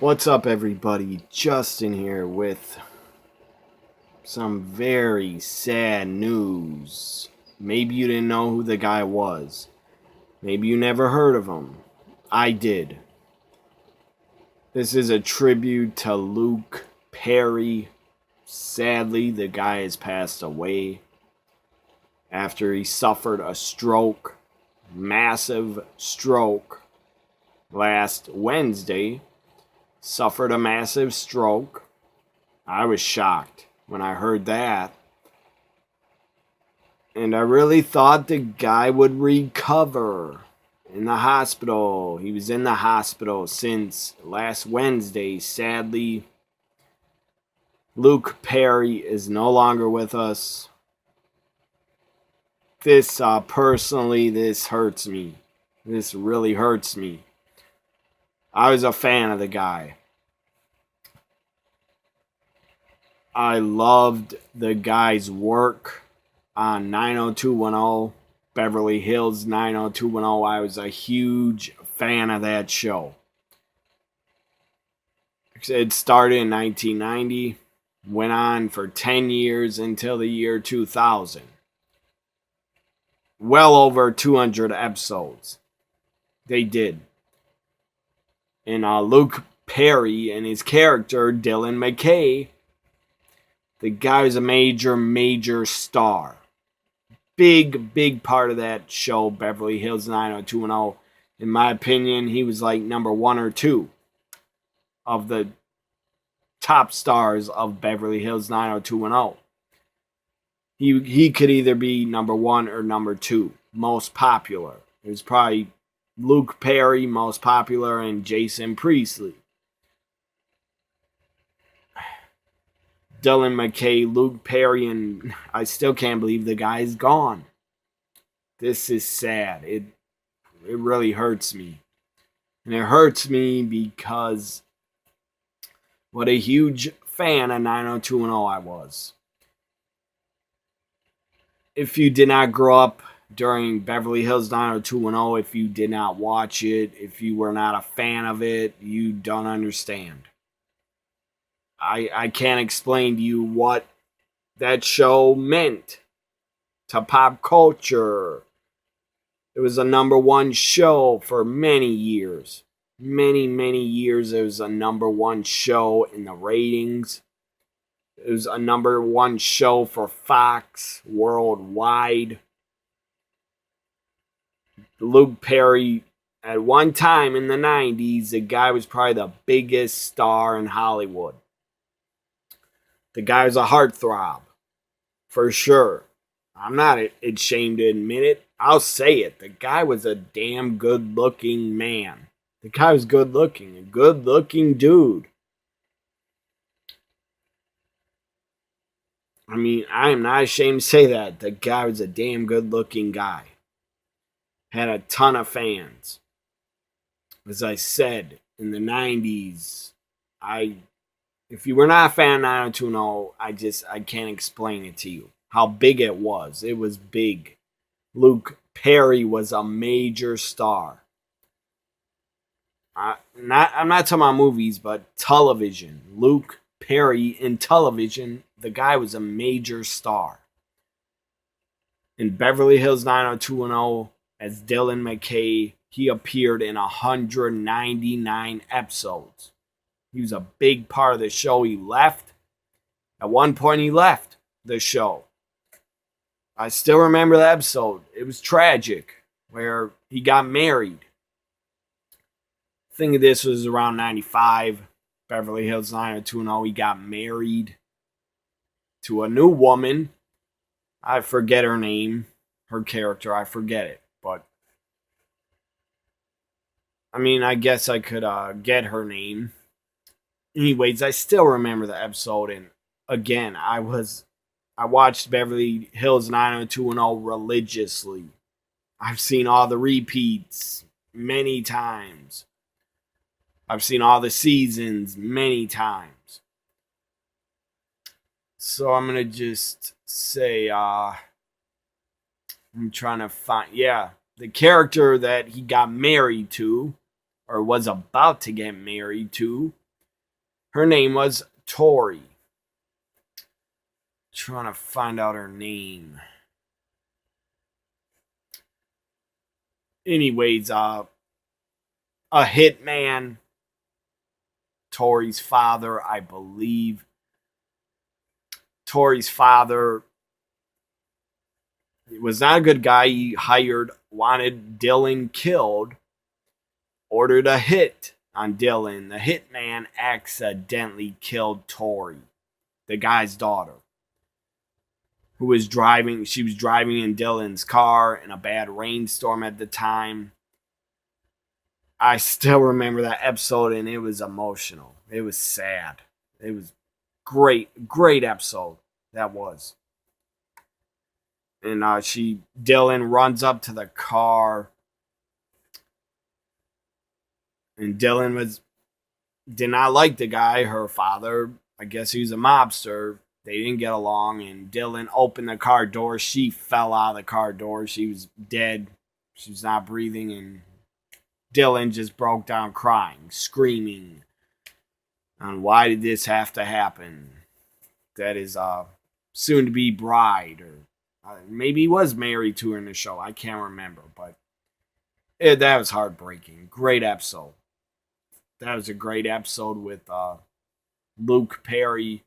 What's up, everybody? Justin here with some very sad news. Maybe you didn't know who the guy was. Maybe you never heard of him. I did. This is a tribute to Luke Perry. Sadly, the guy has passed away after he suffered a stroke, massive stroke, last Wednesday. Suffered a massive stroke. I was shocked when I heard that. And I really thought the guy would recover in the hospital. He was in the hospital since last Wednesday. Sadly, Luke Perry is no longer with us. This hurts me. This really hurts me. I was a fan of the guy. I loved the guy's work on 90210, Beverly Hills 90210. I was a huge fan of that show. It started in 1990, went on for 10 years until the year 2000. Well over 200 episodes. They did. And Luke Perry and his character, Dylan McKay, the guy was a major star. Big part of that show, Beverly Hills 90210. In my opinion, he was like number 1 or 2 of the top stars of Beverly Hills 90210. He could either be number 1 or number 2, most popular. It was probably Luke Perry, most popular, and Jason Priestley. Dylan McKay, Luke Perry, and I still can't believe the guy's gone. This is sad. It really hurts me. And it hurts me because what a huge fan of 90210 I was. If you did not grow up during Beverly Hills 90210, if you did not watch it, if you were not a fan of it, you don't understand. I can't explain to you what that show meant to pop culture. It was a number 1 show for many years. Many years it was a number 1 show in the ratings. It was a number 1 show for Fox worldwide. Luke Perry, at one time in the 90s, the guy was probably the biggest star in Hollywood. The guy was a heartthrob, for sure. I'm not ashamed to admit it. I'll say it. The guy was a damn good-looking man. The guy was good-looking. A good-looking dude. I mean, I am not ashamed to say that. The guy was a damn good-looking guy. Had a ton of fans. As I said, in the 90s, if you were not a fan of 90210, I can't explain it to you. How big it was. It was big. Luke Perry was a major star. I'm not talking about movies, but television. Luke Perry in television, the guy was a major star. In Beverly Hills 90210, as Dylan McKay, he appeared in 199 episodes. He was a big part of the show. He left. At one point, he left the show. I still remember the episode. It was tragic, where he got married. I think this was around 95. Beverly Hills 90210. He got married to a new woman. I forget her name. Her character, I forget it. But, I mean, I guess I could get her name. Anyways, I still remember the episode, and again, I watched Beverly Hills 90210 religiously. I've seen all the repeats many times. I've seen all the seasons many times. So I'm gonna just say, I'm trying to find, the character that he got married to, or was about to get married to, Her name was Tori. Trying to find out her name. Anyways, a hitman, Tori's father, I believe. Tori's father was not a good guy. He wanted Dylan killed, ordered a hit on Dylan. The hitman accidentally killed Tori, the guy's daughter, who was driving. She was driving in Dylan's car in a bad rainstorm at the time. I still remember that episode, and it was emotional. It was sad. It was great episode. That was. And Dylan runs up to the car, and Dylan did not like the guy. Her father, I guess he was a mobster. They didn't get along, and Dylan opened the car door. She fell out of the car door. She was dead. She was not breathing, and Dylan just broke down crying, screaming on why did this have to happen. That is soon to be bride, or maybe he was married to her in the show. I can't remember, but that was heartbreaking. Great episode. That was a great episode with Luke Perry,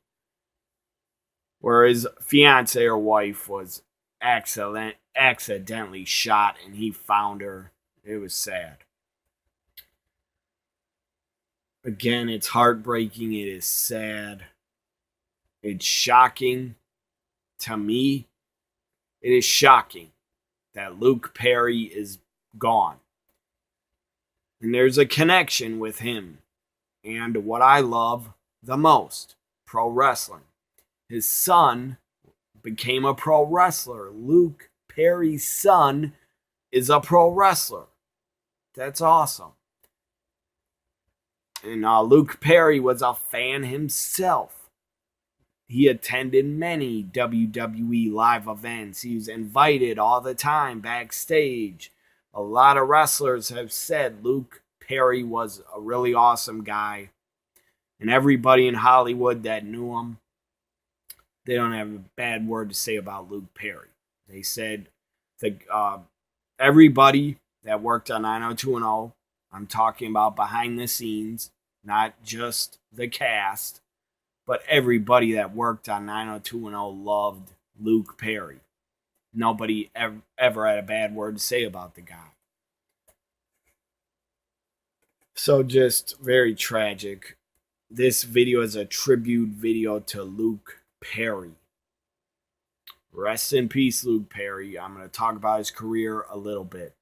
where his fiance or wife was accidentally shot, and he found her. It was sad. Again, it's heartbreaking. It is sad. It's shocking to me. It is shocking that Luke Perry is gone. And there's a connection with him and what I love the most, pro wrestling. His son became a pro wrestler. Luke Perry's son is a pro wrestler. That's awesome. And Luke Perry was a fan himself. He attended many WWE live events. He was invited all the time backstage. A lot of wrestlers have said Luke Perry was a really awesome guy. And everybody in Hollywood that knew him, they don't have a bad word to say about Luke Perry. They said everybody that worked on 90210, I'm talking about behind the scenes, not just the cast, but everybody that worked on 90210 loved Luke Perry. Nobody ever had a bad word to say about the guy. So just very tragic. This video is a tribute video to Luke Perry. Rest in peace, Luke Perry. I'm going to talk about his career a little bit,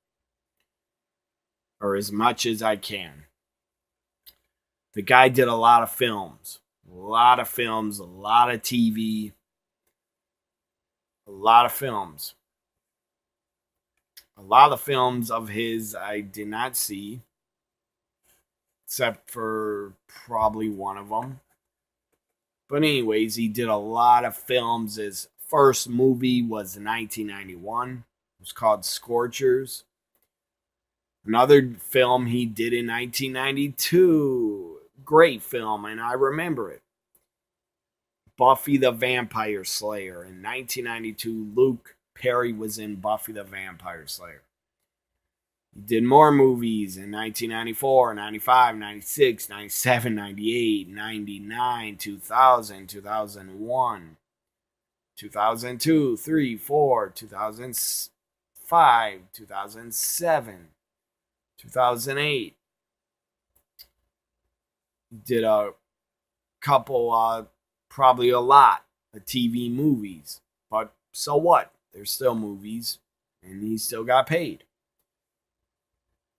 or as much as I can. The guy did a lot of films, a lot of TV, a lot of films. A lot of films of his I did not see, except for probably one of them. But anyways, he did a lot of films. His first movie was in 1991. It was called Scorchers. Another film he did in 1992. Great film, and I remember it. Buffy the Vampire Slayer. In 1992, Luke Perry was in Buffy the Vampire Slayer. He did more movies in 1994, 95, 96, 97, 98, 99, 2000, 2001, 2002, 3, 4, 2005, 2007, 2008. He did a couple, probably a lot of TV movies. But so what? They're still movies, and he still got paid.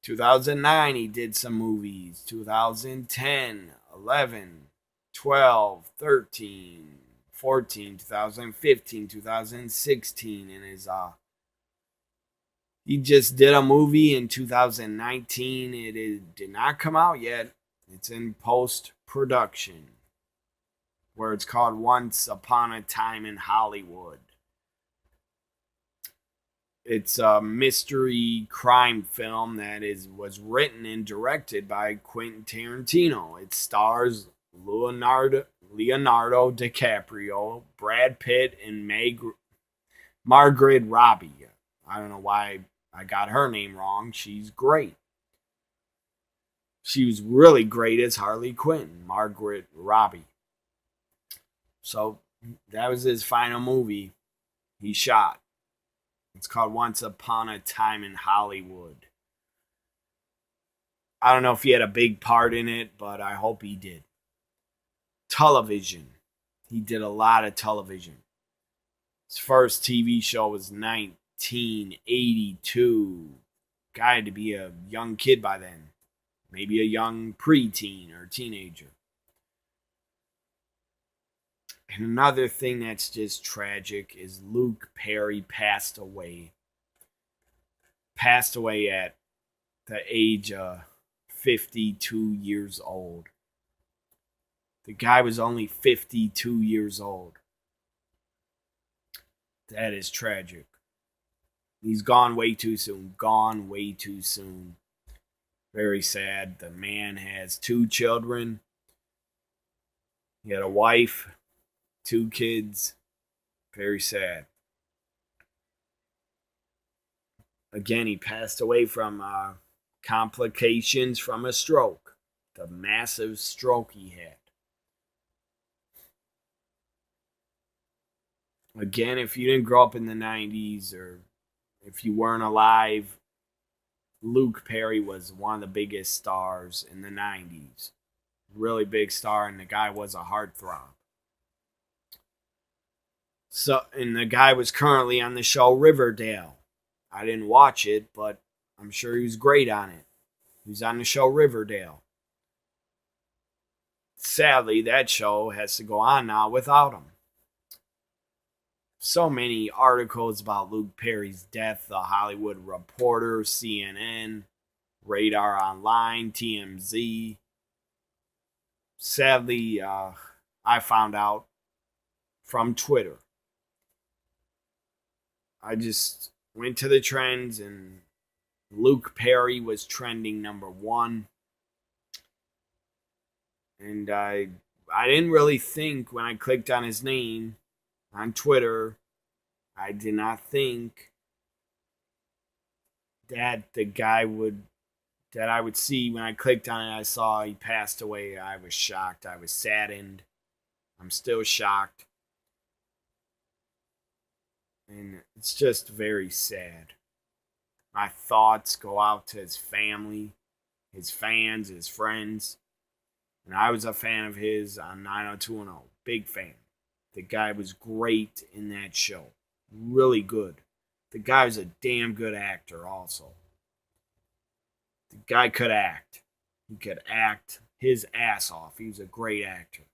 2009, he did some movies. 2010, 11, 12, 13, 14, 2015, 2016. And he just did a movie in 2019. It did not come out yet. It's in post-production, where it's called Once Upon a Time in Hollywood. It's a mystery crime film that was written and directed by Quentin Tarantino. It stars Leonardo DiCaprio, Brad Pitt, and Margaret Robbie. I don't know why I got her name wrong. She's great. She was really great as Harley Quinn, Margaret Robbie. So that was his final movie he shot. It's called Once Upon a Time in Hollywood. I don't know if he had a big part in it, but I hope he did. Television. He did a lot of television. His first TV show was 1982. Guy had to be a young kid by then. Maybe a young preteen or teenager. And another thing that's just tragic is Luke Perry passed away. Passed away at the age of 52 years old. The guy was only 52 years old. That is tragic. He's gone way too soon. Gone way too soon. Very sad. The man has 2 children. He had a wife, 2 kids. Very sad. Again, he passed away from complications from a stroke. The massive stroke he had. Again, if you didn't grow up in the 90s or if you weren't alive, Luke Perry was one of the biggest stars in the 90s. Really big star, and the guy was a heartthrob. And the guy was currently on the show Riverdale. I didn't watch it, but I'm sure he was great on it. He was on the show Riverdale. Sadly, that show has to go on now without him. So many articles about Luke Perry's death. The Hollywood Reporter, CNN, Radar Online, TMZ. Sadly, I found out from Twitter. I just went to the trends and Luke Perry was trending number 1. And I didn't really think when I clicked on his name on Twitter, I did not think that that I would see when I clicked on it. I saw he passed away. I was shocked. I was saddened. I'm still shocked. And it's just very sad. My thoughts go out to his family, his fans, his friends. And I was a fan of his on 90210. Big fan. The guy was great in that show. Really good. The guy was a damn good actor also. The guy could act. He could act his ass off. He was a great actor.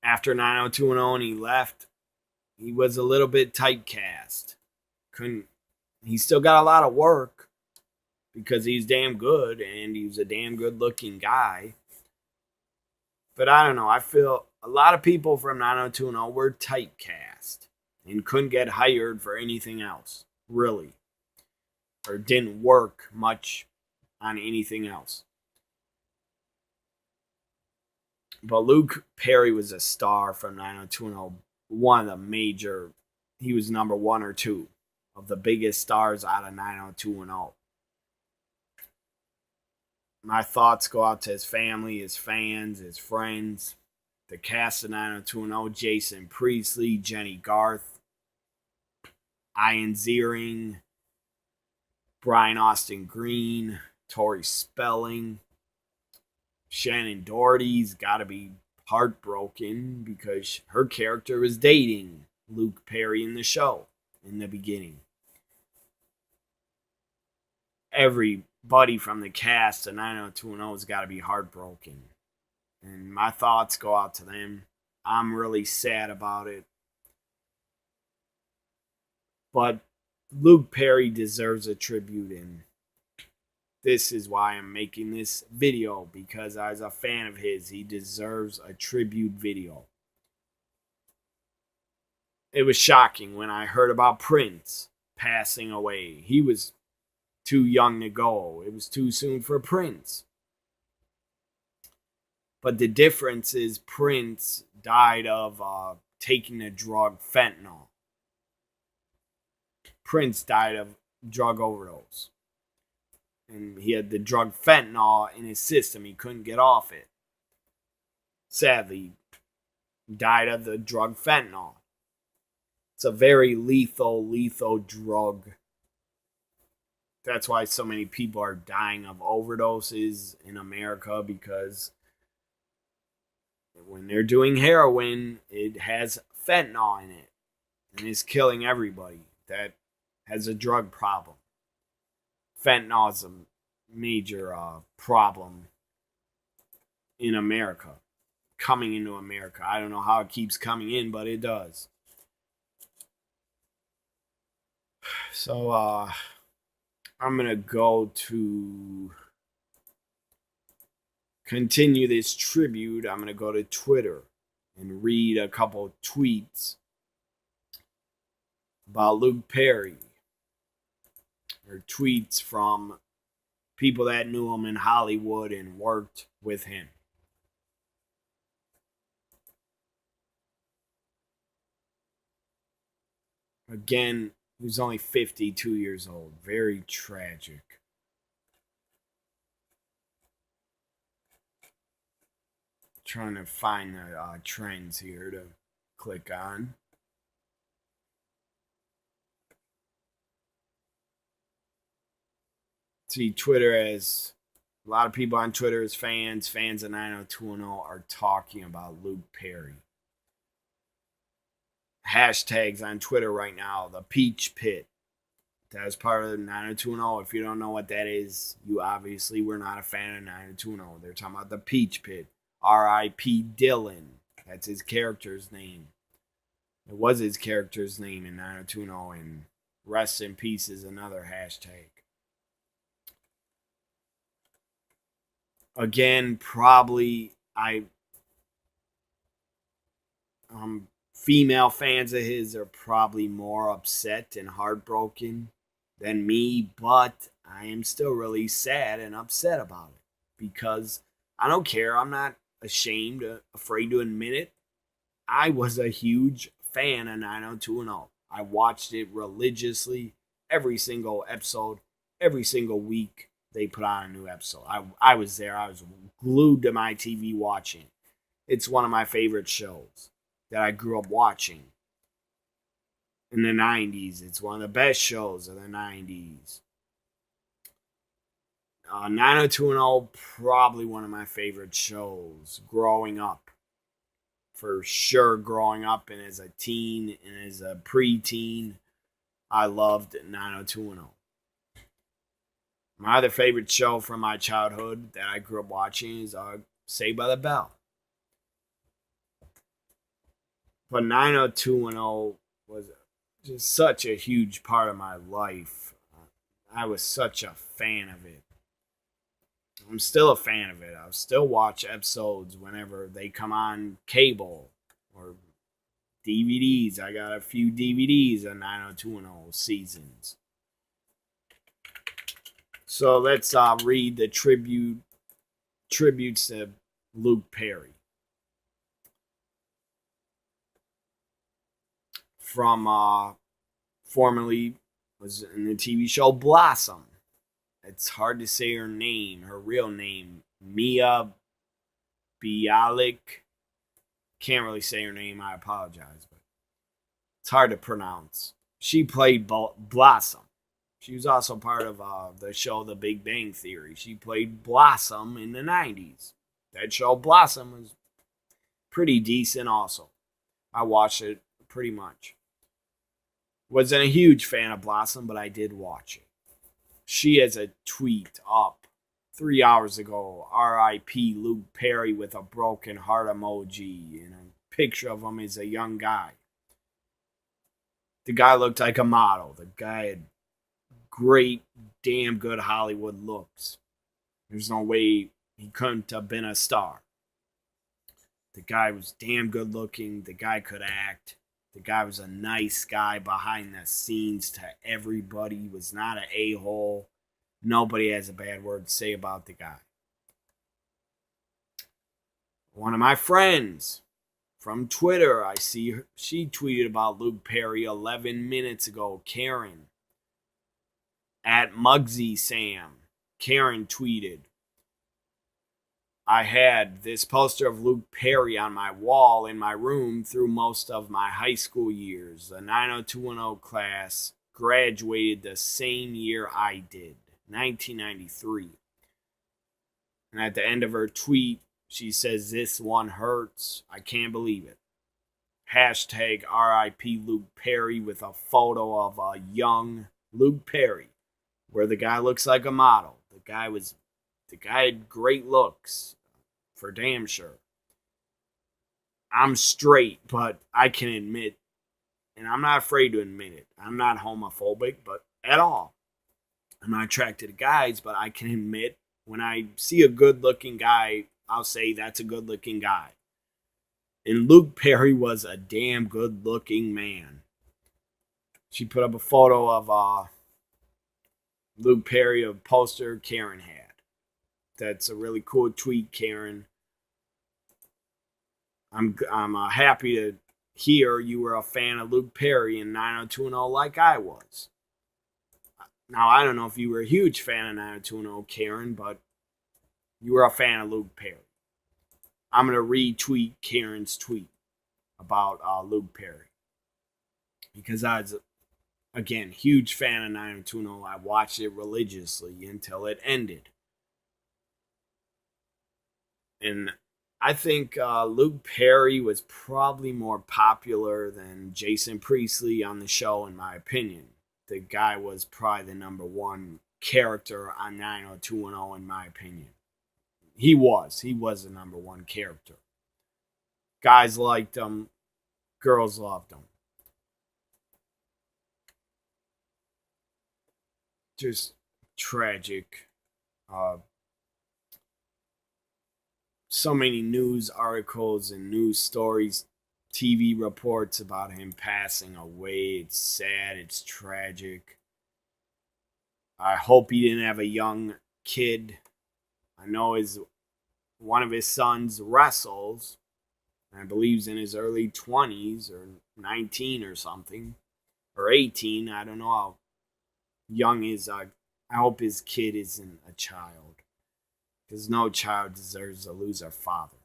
After 90210 and he left, he was a little bit typecast. He still got a lot of work because he's damn good and he was a damn good looking guy. But I don't know. I feel a lot of people from 90210 were typecast and couldn't get hired for anything else, really. Or didn't work much on anything else. But Luke Perry was a star from 90210. One of the major, he was number 1 or 2 of the biggest stars out of 90210. My thoughts go out to his family, his fans, his friends, the cast of 90210, Jason Priestley, Jenny Garth, Ian Ziering, Brian Austin Green, Tori Spelling. Shannon Doherty's got to be heartbroken because her character was dating Luke Perry in the show in the beginning. Everybody from the cast of 90210 has got to be heartbroken. And my thoughts go out to them. I'm really sad about it. But Luke Perry deserves a tribute, and this is why I'm making this video, because I was a fan of his. He deserves a tribute video. It was shocking when I heard about Prince passing away. He was too young to go. It was too soon for Prince. But the difference is Prince died of taking the drug fentanyl. Prince died of drug overdose. And he had the drug fentanyl in his system. He couldn't get off it. Sadly, died of the drug fentanyl. It's a very lethal drug. That's why so many people are dying of overdoses in America, because when they're doing heroin, it has fentanyl in it and it's killing everybody that has a drug problem. Fentanyl is a major problem in America, coming into America. I don't know how it keeps coming in, but it does. So I'm going to go to continue this tribute. I'm going to go to Twitter and read a couple tweets about Luke Perry, or tweets from people that knew him in Hollywood and worked with him. Again, he was only 52 years old. Very tragic. Trying to find the trends here to click on. See, Twitter as a lot of people on Twitter as fans of 90210 are talking about Luke Perry. Hashtags on Twitter right now, the Peach Pit. That was part of 90210. If you don't know what that is, you obviously were not a fan of 90210. They're talking about the Peach Pit. R.I.P. Dylan. That's his character's name. It was his character's name in 90210, and rest in peace is another hashtag. Again, probably female fans of his are probably more upset and heartbroken than me, but I am still really sad and upset about it, because I don't care. I'm not ashamed, afraid to admit it. I was a huge fan of 90210. I watched it religiously, every single episode, every single week they put on a new episode. I was there. I was glued to my TV watching. It's one of my favorite shows that I grew up watching in the 90s. It's one of the best shows of the 90s. 90210, probably one of my favorite shows growing up. For sure, growing up and as a teen and as a preteen, I loved 90210. My other favorite show from my childhood that I grew up watching is Saved by the Bell. But 90210 was just such a huge part of my life. I was such a fan of it. I'm still a fan of it. I'll still watch episodes whenever they come on cable or DVDs. I got a few DVDs of 90210 seasons. So let's read the tributes to Luke Perry. From formerly was in the TV show Blossom. It's hard to say her name, her real name, Mia Bialik. Can't really say her name, I apologize, but it's hard to pronounce. She played Blossom. She was also part of the show The Big Bang Theory. She played Blossom in the 90s. That show Blossom was pretty decent also. I watched it pretty much. Wasn't a huge fan of Blossom, but I did watch it. She has a tweet up 3 hours ago. R.I.P. Luke Perry with a broken heart emoji. And a picture of him is a young guy. The guy looked like a model. The guy had great, damn good Hollywood looks. There's no way he couldn't have been a star. The guy was damn good looking. The guy could act. The guy was a nice guy behind the scenes to everybody. He was not an a-hole. Nobody has a bad word to say about the guy. One of my friends from Twitter, I see her, she tweeted about Luke Perry 11 minutes ago. Karen at Muggsy Sam. Karen tweeted, I had this poster of Luke Perry on my wall in my room through most of my high school years. The 90210 class graduated the same year I did, 1993. And at the end of her tweet, she says, this one hurts. I can't believe it. Hashtag R.I.P. Luke Perry with a photo of a young Luke Perry, where the guy looks like a model. The guy had great looks, for damn sure. I'm straight, but I can admit, and I'm not afraid to admit it, I'm not homophobic, but at all. I'm not attracted to guys, but I can admit when I see a good looking guy, I'll say that's a good looking guy. And Luke Perry was a damn good looking man. She put up a photo of Luke Perry, a poster Karen had. That's a really cool tweet, Karen. I'm happy to hear you were a fan of Luke Perry in 90210 like I was. Now, I don't know if you were a huge fan of 90210, Karen, but you were a fan of Luke Perry. I'm going to retweet Karen's tweet about Luke Perry. Because I was, again, huge fan of 90210. I watched it religiously until it ended. And I think Luke Perry was probably more popular than Jason Priestley on the show, in my opinion. The guy was probably the number one character on 90210, in my opinion. He was the number one character. Guys liked him. Girls loved him. Just tragic. So many news articles and news stories, TV reports about him passing away. It's sad. It's tragic. I hope he didn't have a young kid. I know one of his sons wrestles. I believe he's in his early 20s or 19 or something. Or 18. I don't know how young is. I hope his kid isn't a child. Because no child deserves to lose their father.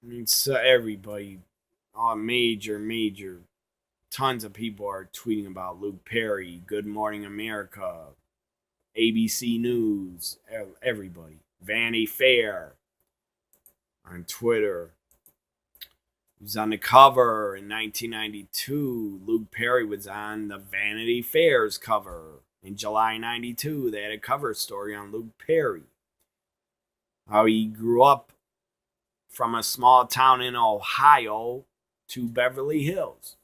I mean, so everybody, major, tons of people are tweeting about Luke Perry, Good Morning America, ABC News, everybody. Vanity Fair on Twitter. He was on the cover in 1992. Luke Perry was on the Vanity Fair's cover. In July 92, they had a cover story on Luke Perry. How he grew up from a small town in Ohio to Beverly Hills.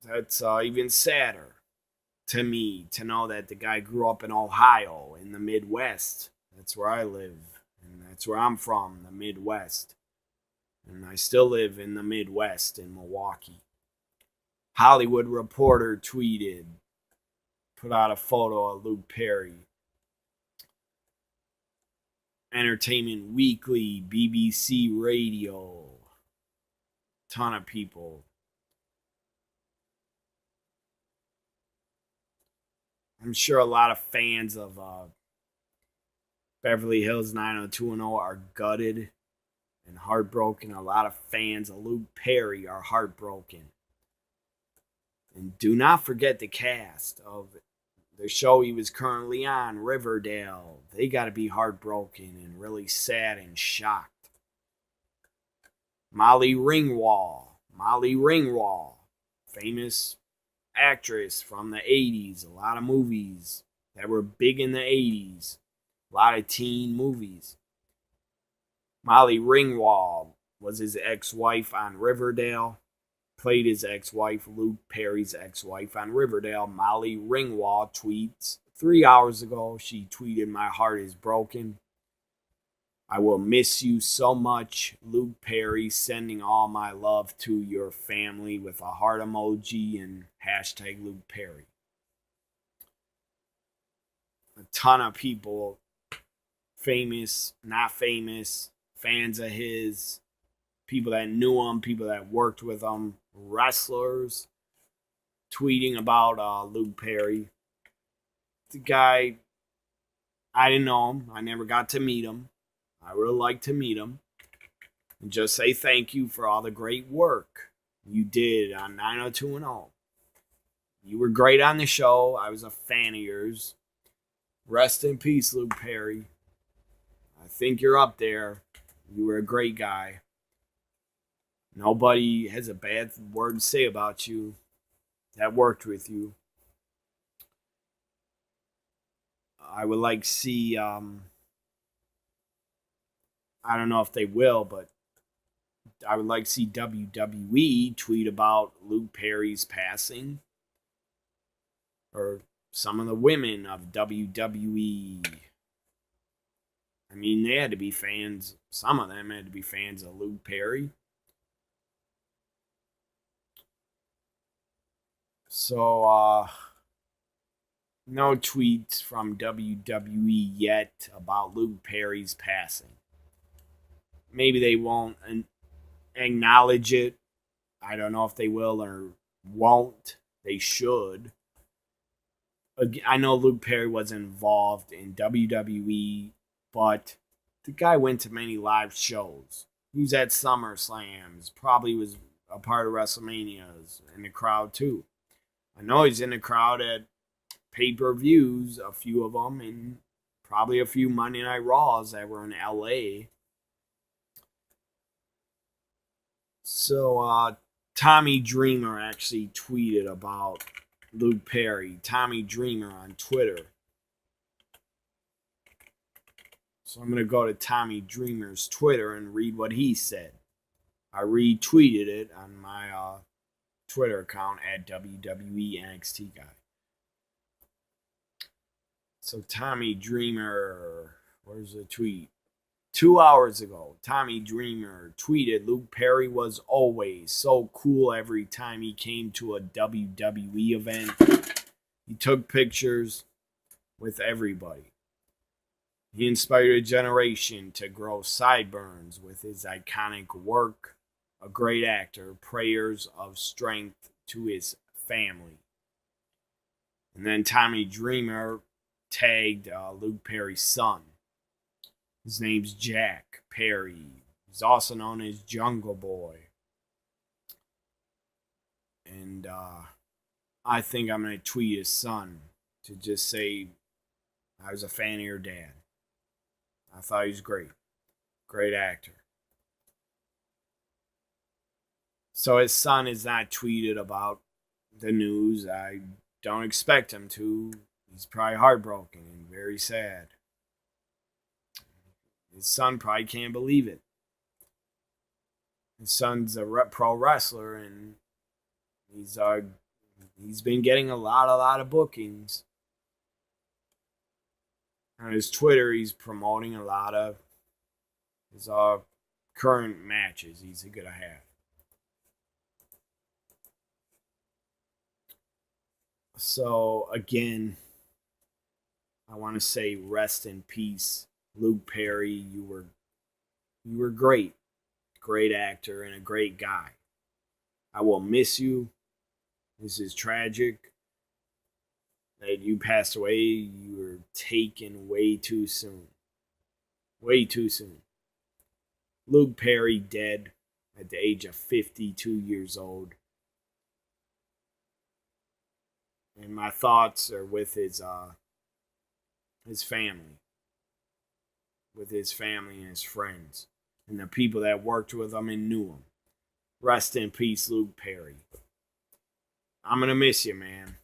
That's even sadder to me to know that the guy grew up in Ohio, in the Midwest. That's where I live, and that's where I'm from, the Midwest. And I still live in the Midwest in Milwaukee. Hollywood Reporter tweeted, put out a photo of Luke Perry. Entertainment Weekly, BBC Radio, ton of people. I'm sure a lot of fans of Beverly Hills 90210 are gutted and heartbroken. A lot of fans of Luke Perry are heartbroken. And do not forget the cast of the show he was currently on, Riverdale. They got to be heartbroken and really sad and shocked. Molly Ringwald, famous actress from the 80s. A lot of movies that were big in the 80s. A lot of teen movies. Molly Ringwald was his ex-wife on Riverdale. Played his ex-wife, Luke Perry's ex-wife on Riverdale. Molly Ringwald tweets 3 hours ago. She tweeted, "My heart is broken. I will miss you so much, Luke Perry. Sending all my love to your family," with a heart emoji and hashtag Luke Perry. ton of people, famous, not famous, fans of his, people that knew him, people that worked with him, wrestlers, tweeting about Luke Perry. The guy, I didn't know him. I never got to meet him. I would like to meet him. And just say thank you for all the great work you did on 90210. You were great on the show. I was a fan of yours. Rest in peace, Luke Perry. I think you're up there. You were a great guy. Nobody has a bad word to say about you that worked with you. I would like to see, I don't know if they will, but I would like to see WWE tweet about Luke Perry's passing. Or some of the women of WWE. I mean, they had to be fans. Some of them had to be fans of Luke Perry. So, no tweets from WWE yet about Luke Perry's passing. Maybe they won't acknowledge it. I don't know if they will or won't. They should. I know Luke Perry was involved in WWE, but the guy went to many live shows. He was at SummerSlams, probably was a part of WrestleManias, in the crowd too. I know he's in the crowd at pay-per-views, a few of them, and probably a few Monday Night Raws that were in LA. So, Tommy Dreamer actually tweeted about Luke Perry. Tommy Dreamer on Twitter. So I'm going to go to Tommy Dreamer's Twitter and read what he said. I retweeted it on my Twitter account at WWE NXT Guy. So Tommy Dreamer, where's the tweet? 2 hours ago, Tommy Dreamer tweeted, Luke Perry was always so cool every time he came to a WWE event. He took pictures with everybody. He inspired a generation to grow sideburns with his iconic work. A great actor, prayers of strength to his family. And then Tommy Dreamer tagged Luke Perry's son. His name's Jack Perry. He's also known as Jungle Boy. And I think I'm going to tweet his son to just say, I was a fan of your dad. I thought he was great. Great actor. So his son is not tweeted about the news. I don't expect him to. He's probably heartbroken and very sad. His son probably can't believe it. His son's a pro wrestler, and he's been getting a lot of bookings. On his Twitter, he's promoting a lot of his current matches he's gonna have. So again, I want to say rest in peace, Luke Perry. You were great. Great actor and a great guy. I will miss you. This is tragic that you passed away. You were taken way too soon. Way too soon. Luke Perry dead at the age of 52 years old. And my thoughts are with his family. With his family and his friends. And the people that worked with him and knew him. Rest in peace, Luke Perry. I'm going to miss you, man.